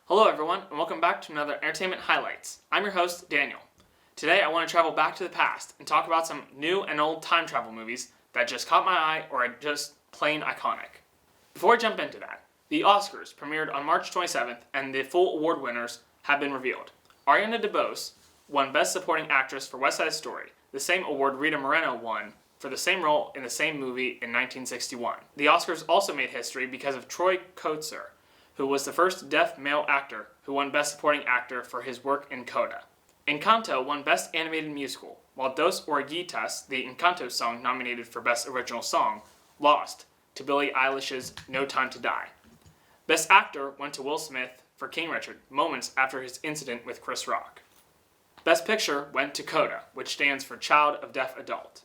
Hello everyone, and welcome back to another Entertainment Highlights. I'm your host, Daniel. Today I want to travel back to the past and talk about some new and old time travel movies that just caught my eye or are just plain iconic. Before I jump into that, the Oscars premiered on March 27th and the full award winners have been revealed. Ariana DeBose won Best Supporting Actress for West Side Story, the same award Rita Moreno won for the same role in the same movie in 1961. The Oscars also made history because of Troy Kotsur, who was the first deaf male actor who won Best Supporting Actor for his work in Coda. Encanto won Best Animated Musical, while Dos Oruguitas, the Encanto song nominated for Best Original Song, lost to Billie Eilish's No Time to Die. Best Actor went to Will Smith for King Richard, moments after his incident with Chris Rock. Best Picture went to Coda, which stands for Child of Deaf Adult.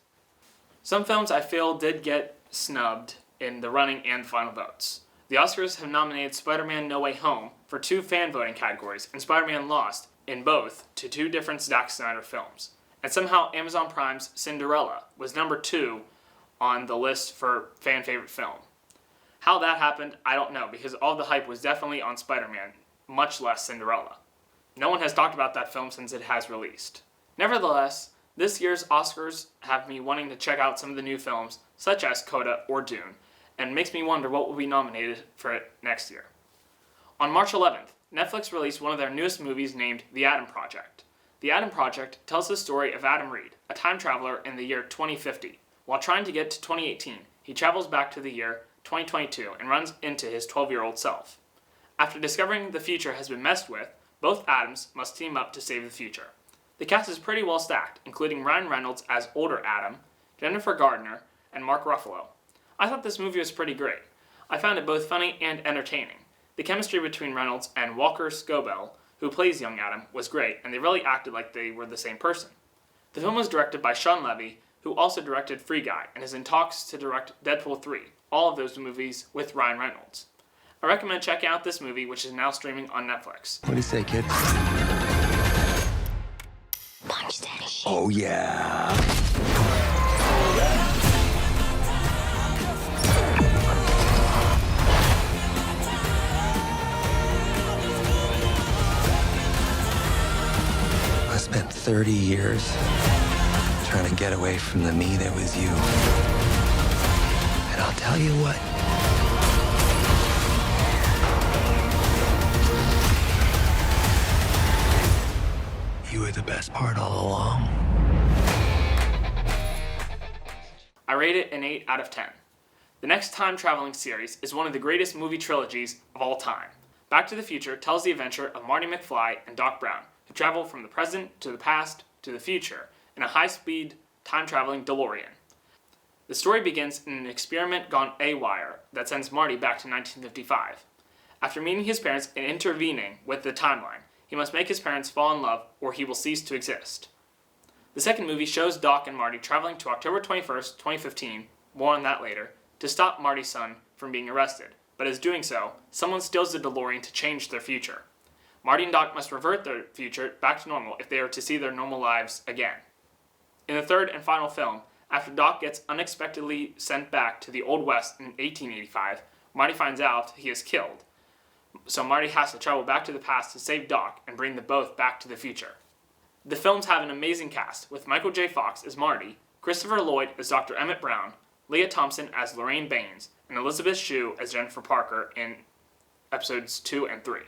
Some films I feel did get snubbed in the running and final votes. The Oscars have nominated Spider-Man No Way Home for 2 fan voting categories, and Spider-Man lost in both to 2 different Zack Snyder films. And somehow Amazon Prime's Cinderella was number 2 on the list for fan favorite film. How that happened, I don't know, because all the hype was definitely on Spider-Man, much less Cinderella. No one has talked about that film since it has released. Nevertheless, this year's Oscars have me wanting to check out some of the new films, such as Coda or Dune, and makes me wonder what will be nominated for it next year. On March 11th, Netflix released one of their newest movies named The Adam Project. The Adam Project tells the story of Adam Reed, a time traveler in the year 2050. While trying to get to 2018, he travels back to the year 2022 and runs into his 12-year-old self. After discovering the future has been messed with, both Adams must team up to save the future. The cast is pretty well stacked, including Ryan Reynolds as older Adam, Jennifer Gardner, and Mark Ruffalo. I thought this movie was pretty great. I found it both funny and entertaining. The chemistry between Reynolds and Walker Scobell, who plays young Adam, was great, and they really acted like they were the same person. The film was directed by Sean Levy, who also directed Free Guy, and is in talks to direct Deadpool 3, all of those movies with Ryan Reynolds. I recommend checking out this movie, which is now streaming on Netflix. What do you say, kid? Punch that shit. Oh, yeah. I spent 30 years trying to get away from the me that was you. And I'll tell you what. You were the best part all along. I rate it an 8 out of 10. The next time-traveling series is one of the greatest movie trilogies of all time. Back to the Future tells the adventure of Marty McFly and Doc Brown, who travel from the present to the past to the future in a high-speed time-traveling DeLorean. The story begins in an experiment gone awry that sends Marty back to 1955. After meeting his parents and intervening with the timeline, he must make his parents fall in love or he will cease to exist. The second movie shows Doc and Marty traveling to October 21st, 2015, more on that later, to stop Marty's son from being arrested. But as doing so, someone steals the DeLorean to change their future. Marty and Doc must revert their future back to normal if they are to see their normal lives again. In the third and final film, after Doc gets unexpectedly sent back to the Old West in 1885, Marty finds out he is killed. So Marty has to travel back to the past to save Doc and bring them both back to the future. The films have an amazing cast, with Michael J. Fox as Marty, Christopher Lloyd as Dr. Emmett Brown, Leah Thompson as Lorraine Baines, and Elizabeth Shue as Jennifer Parker in episodes 2 and 3.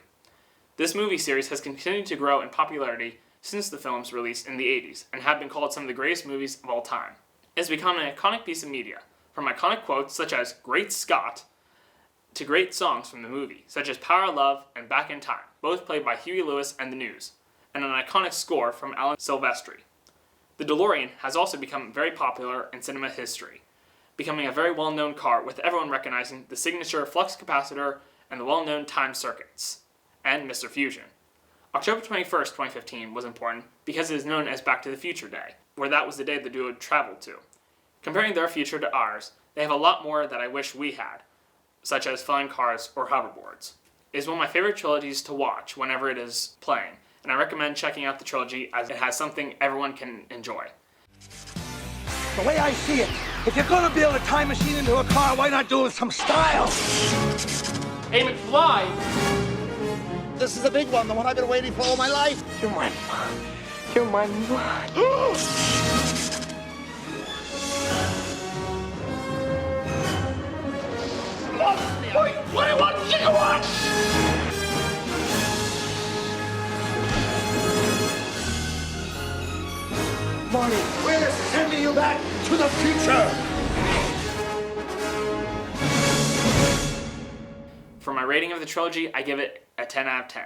This movie series has continued to grow in popularity since the film's release in the 80s, and have been called some of the greatest movies of all time. It has become an iconic piece of media, from iconic quotes such as "Great Scott" to great songs from the movie, such as Power of Love and Back in Time, both played by Huey Lewis and the News, and an iconic score from Alan Silvestri. The DeLorean has also become very popular in cinema history, becoming a very well-known car with everyone recognizing the signature flux capacitor and the well-known time circuits, and Mr. Fusion. October 21st, 2015 was important because it is known as Back to the Future Day, where that was the day the duo traveled to. Comparing their future to ours, they have a lot more that I wish we had, such as flying cars or hoverboards. It is one of my favorite trilogies to watch whenever it is playing, and I recommend checking out the trilogy as it has something everyone can enjoy. The way I see it, if you're gonna build a time machine into a car, why not do it with some style? Hey, McFly! this is a big one, the one I've been waiting for all my life. You're my mom. You're my mom. Marty, we're sending you back to the future. For my rating of the trilogy, I give it a 10 out of 10.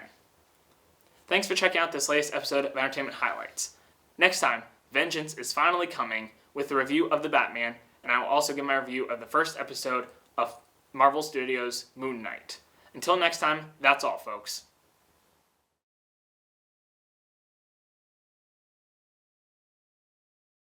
Thanks for checking out this latest episode of Entertainment Highlights. Next time, vengeance is finally coming with the review of The Batman, and I will also give my review of the first episode of Marvel Studios' Moon Knight. Until next time, that's all, folks.